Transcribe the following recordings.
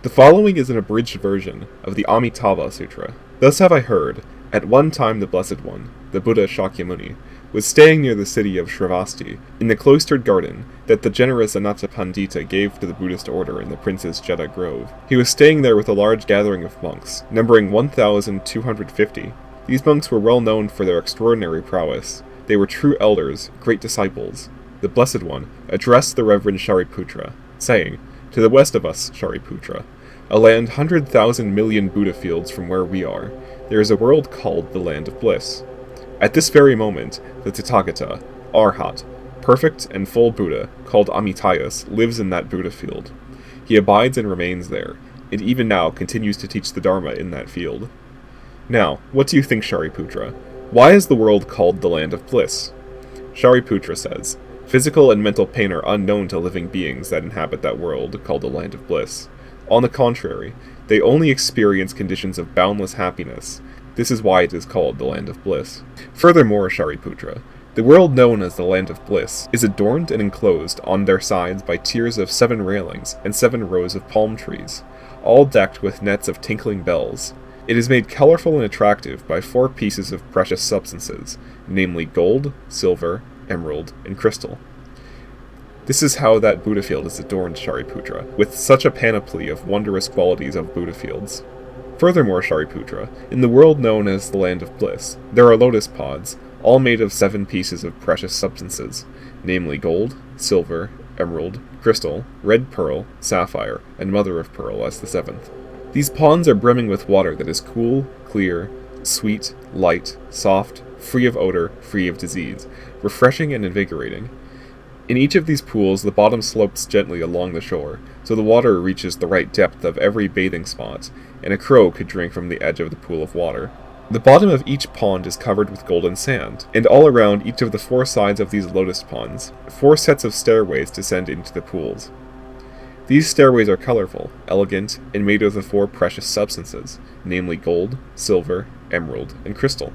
The following is an abridged version of the Amitabha Sutra. Thus have I heard, at one time the Blessed One, the Buddha Shakyamuni, was staying near the city of Shravasti, in the cloistered garden that the generous Anathapandita gave to the Buddhist order in the Prince's Jeddah Grove. He was staying there with a large gathering of monks, numbering 1,250. These monks were well known for their extraordinary prowess. They were true elders, great disciples. The Blessed One addressed the Reverend Shariputra, saying, "To the west of us, Shariputra, a land 100,000 million Buddha fields from where we are, there is a world called the Land of Bliss. At this very moment, the Tathagata, Arhat, perfect and full Buddha, called Amitayus, lives in that Buddha field. He abides and remains there, and even now continues to teach the Dharma in that field. Now, what do you think, Shariputra? Why is the world called the Land of Bliss?" Shariputra says, "Physical and mental pain are unknown to living beings that inhabit that world, called the Land of Bliss. On the contrary, they only experience conditions of boundless happiness. This is why it is called the Land of Bliss. Furthermore, Shariputra, the world known as the Land of Bliss is adorned and enclosed on their sides by tiers of 7 railings and 7 rows of palm trees, all decked with nets of tinkling bells. It is made colorful and attractive by 4 pieces of precious substances, namely gold, silver, emerald, and crystal. This is how that Buddha field is adorned, Shariputra, with such a panoply of wondrous qualities of Buddha fields. Furthermore, Shariputra, in the world known as the Land of Bliss, there are lotus pods, all made of 7 pieces of precious substances, namely gold, silver, emerald, crystal, red pearl, sapphire, and mother of pearl as the 7th. These ponds are brimming with water that is cool, clear, sweet, light, soft, free of odor, free of disease, refreshing and invigorating. In each of these pools, the bottom slopes gently along the shore, so the water reaches the right depth of every bathing spot, and a crow could drink from the edge of the pool of water. The bottom of each pond is covered with golden sand, and all around each of the 4 sides of these lotus ponds, 4 sets of stairways descend into the pools. These stairways are colorful, elegant, and made of the 4 precious substances, namely gold, silver, emerald, and crystal.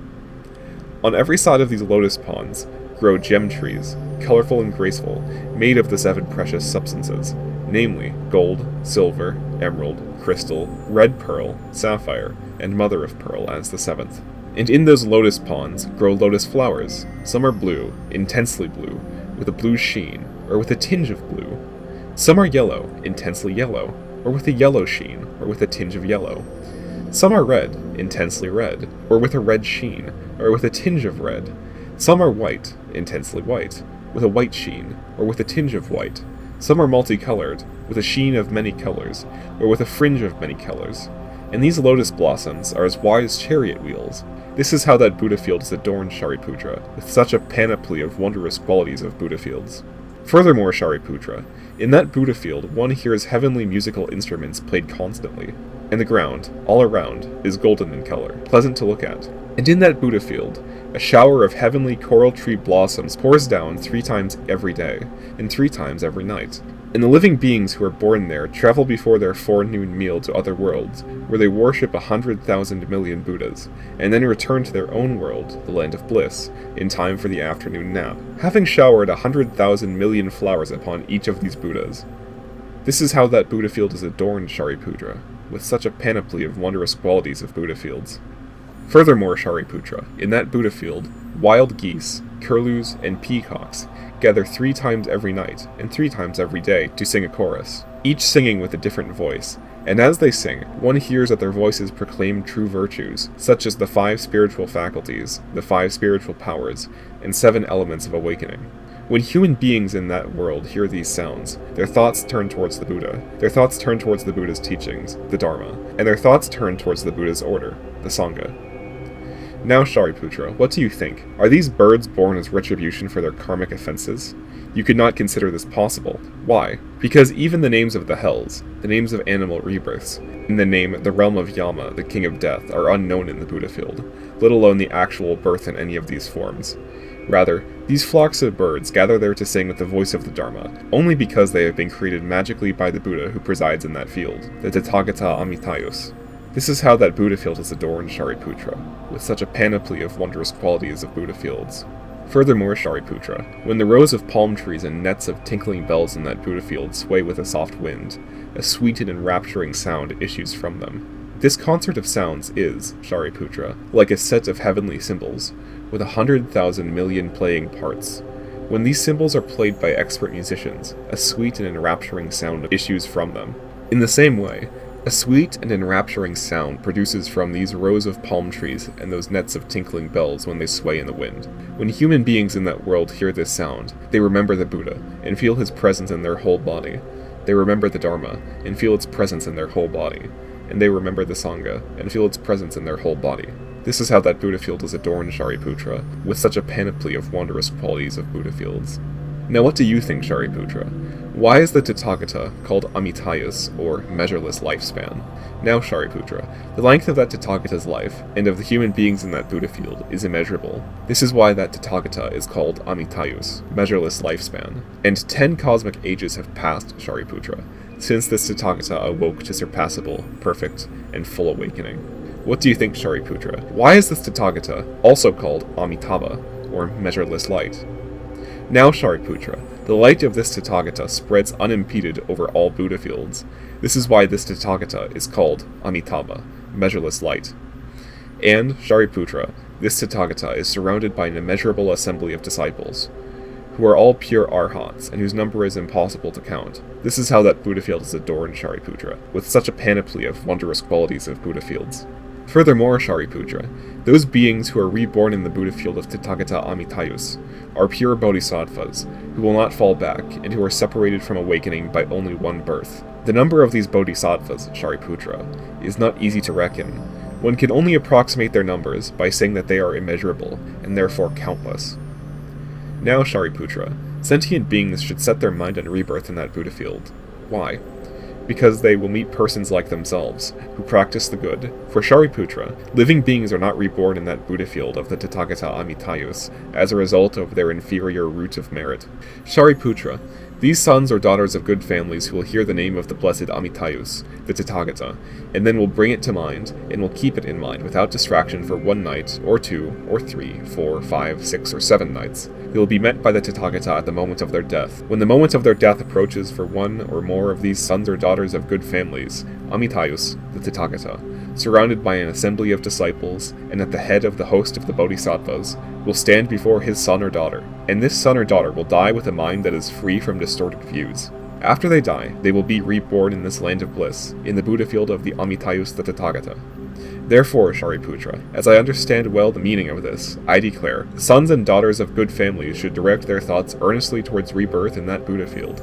On every side of these lotus ponds grow gem trees, colorful and graceful, made of the 7 precious substances, namely gold, silver, emerald, crystal, red pearl, sapphire, and mother of pearl as the 7th. And in those lotus ponds grow lotus flowers. Some are blue, intensely blue, with a blue sheen, or with a tinge of blue. Some are yellow, intensely yellow, or with a yellow sheen, or with a tinge of yellow. Some are red, intensely red, or with a red sheen, or with a tinge of red. Some are white, intensely white, with a white sheen, or with a tinge of white. Some are multicolored, with a sheen of many colors, or with a fringe of many colors. And these lotus blossoms are as wide as chariot wheels. This is how that Buddha field is adorned, Shariputra, with such a panoply of wondrous qualities of Buddha fields. Furthermore, Shariputra, in that Buddha field one hears heavenly musical instruments played constantly, and the ground, all around, is golden in color, pleasant to look at. And in that Buddha field, a shower of heavenly coral tree blossoms pours down 3 times every day, and 3 times every night. And the living beings who are born there travel before their forenoon meal to other worlds, where they worship 100,000 million Buddhas, and then return to their own world, the Land of Bliss, in time for the afternoon nap, having showered 100,000 million flowers upon each of these Buddhas. This is how that Buddha field is adorned, Shariputra, with such a panoply of wondrous qualities of Buddha fields. Furthermore, Shariputra, in that Buddha field, wild geese, curlews, and peacocks gather 3 times every night and 3 times every day to sing a chorus, each singing with a different voice, and as they sing, one hears that their voices proclaim true virtues, such as the 5 spiritual faculties, the 5 spiritual powers, and 7 elements of awakening. When human beings in that world hear these sounds, their thoughts turn towards the Buddha, their thoughts turn towards the Buddha's teachings, the Dharma, and their thoughts turn towards the Buddha's order, the Sangha. Now, Shariputra, what do you think? Are these birds born as retribution for their karmic offenses? You could not consider this possible. Why? Because even the names of the hells, the names of animal rebirths, and the name the realm of Yama, the king of death, are unknown in the Buddha field, let alone the actual birth in any of these forms. Rather, these flocks of birds gather there to sing with the voice of the Dharma, only because they have been created magically by the Buddha who presides in that field, the Tathagata Amitayus. This is how that Buddha field is adorned, Shariputra, with such a panoply of wondrous qualities of Buddha fields. Furthermore, Shariputra, when the rows of palm trees and nets of tinkling bells in that Buddha field sway with a soft wind, a sweet and enrapturing sound issues from them. This concert of sounds is, Shariputra, like a set of heavenly cymbals, with 100,000 million playing parts. When these cymbals are played by expert musicians, a sweet and enrapturing sound issues from them. In the same way, a sweet and enrapturing sound produces from these rows of palm trees and those nets of tinkling bells when they sway in the wind. When human beings in that world hear this sound, they remember the Buddha and feel his presence in their whole body. They remember the Dharma and feel its presence in their whole body. And they remember the Sangha and feel its presence in their whole body. This is how that Buddha field is adorned, Shariputra, with such a panoply of wondrous qualities of Buddha fields. Now what do you think, Shariputra? Why is the Tathagata called Amitayus, or measureless lifespan? Now, Shariputra, the length of that Tathagata's life, and of the human beings in that Buddha field, is immeasurable. This is why that Tathagata is called Amitayus, measureless lifespan. And 10 cosmic ages have passed, Shariputra, since this Tathagata awoke to surpassable, perfect, and full awakening. What do you think, Shariputra? Why is this Tathagata also called Amitabha, or measureless light? Now, Shariputra, the light of this Tathagata spreads unimpeded over all Buddha fields. This is why this Tathagata is called Amitabha, measureless light. And, Shariputra, this Tathagata is surrounded by an immeasurable assembly of disciples, who are all pure arhats, and whose number is impossible to count. This is how that Buddha field is adorned, Shariputra, with such a panoply of wondrous qualities of Buddha fields. Furthermore, Shariputra, those beings who are reborn in the Buddha field of Tathagata Amitayus are pure bodhisattvas, who will not fall back, and who are separated from awakening by only one birth. The number of these bodhisattvas, Shariputra, is not easy to reckon. One can only approximate their numbers by saying that they are immeasurable, and therefore countless. Now, Shariputra, sentient beings should set their mind on rebirth in that Buddha field. Why? Because they will meet persons like themselves, who practice the good. For Shariputra, living beings are not reborn in that Buddha field of the Tathagata Amitayus as a result of their inferior root of merit. Shariputra, these sons or daughters of good families who will hear the name of the blessed Amitayus, the Tathagata, and then will bring it to mind, and will keep it in mind without distraction for 1 night, or 2, or 3, 4, 5, 6, or 7 nights. They will be met by the Tathagata at the moment of their death. When the moment of their death approaches for one or more of these sons or daughters of good families, Amitayus, the Tathagata, surrounded by an assembly of disciples, and at the head of the host of the bodhisattvas, will stand before his son or daughter, and this son or daughter will die with a mind that is free from distorted views. After they die, they will be reborn in this land of bliss, in the Buddha field of the Amitayus the Tathagata. Therefore, Shariputra, as I understand well the meaning of this, I declare, sons and daughters of good families should direct their thoughts earnestly towards rebirth in that Buddha field.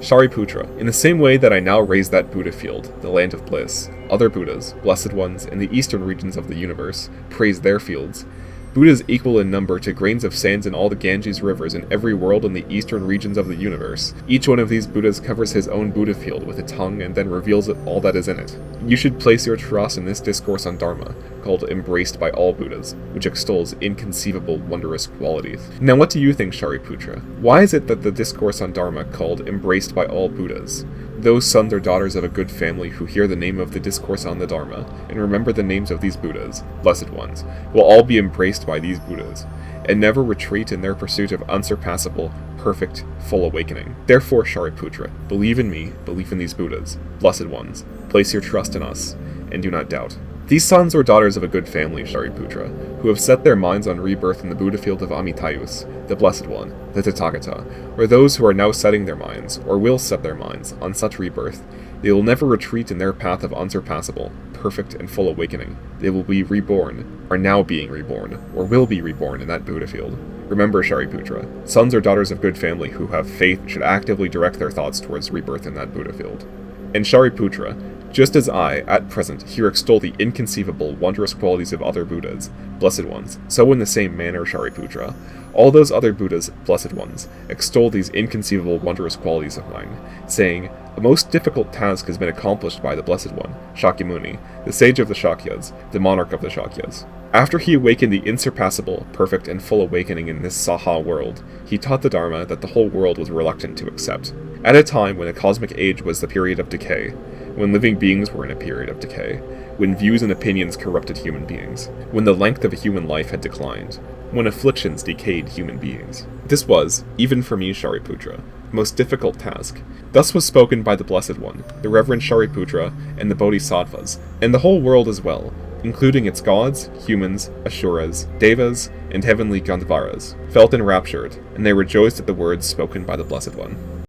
Shariputra, in the same way that I now raise that Buddha field, the land of bliss, other Buddhas, blessed ones, in the eastern regions of the universe, praise their fields. Buddhas equal in number to grains of sands in all the Ganges rivers in every world in the eastern regions of the universe. Each one of these Buddhas covers his own Buddha field with a tongue and then reveals all that is in it. You should place your trust in this discourse on Dharma, called Embraced by All Buddhas, which extols inconceivable wondrous qualities. Now what do you think, Shariputra? Why is it that the discourse on Dharma called Embraced by All Buddhas, those sons or daughters of a good family who hear the name of the discourse on the Dharma, and remember the names of these Buddhas, blessed ones, will all be embraced by these Buddhas, and never retreat in their pursuit of unsurpassable, perfect, full awakening? Therefore, Shariputra, believe in me, believe in these Buddhas, blessed ones, place your trust in us, and do not doubt. These sons or daughters of a good family, Shariputra, who have set their minds on rebirth in the Buddha field of Amitayus, the Blessed One, the Tathagata, or those who are now setting their minds, or will set their minds, on such rebirth, they will never retreat in their path of unsurpassable, perfect, and full awakening. They will be reborn, are now being reborn, or will be reborn in that Buddha field. Remember, Shariputra, sons or daughters of good family who have faith should actively direct their thoughts towards rebirth in that Buddha field. And Shariputra, just as I, at present, here extol the inconceivable, wondrous qualities of other Buddhas, blessed ones, so in the same manner, Shariputra, all those other Buddhas, blessed ones, extol these inconceivable, wondrous qualities of mine, saying, a most difficult task has been accomplished by the Blessed One, Shakyamuni, the sage of the Shakyas, the monarch of the Shakyas. After he awakened the insurpassable, perfect, and full awakening in this Saha world, he taught the Dharma that the whole world was reluctant to accept. At a time when a cosmic age was the period of decay, when living beings were in a period of decay, when views and opinions corrupted human beings, when the length of a human life had declined, when afflictions decayed human beings. This was, even for me, Shariputra, a most difficult task. Thus was spoken by the Blessed One, the Reverend Shariputra, and the Bodhisattvas, and the whole world as well, including its gods, humans, asuras, devas, and heavenly Gandhavaras, felt enraptured, and they rejoiced at the words spoken by the Blessed One.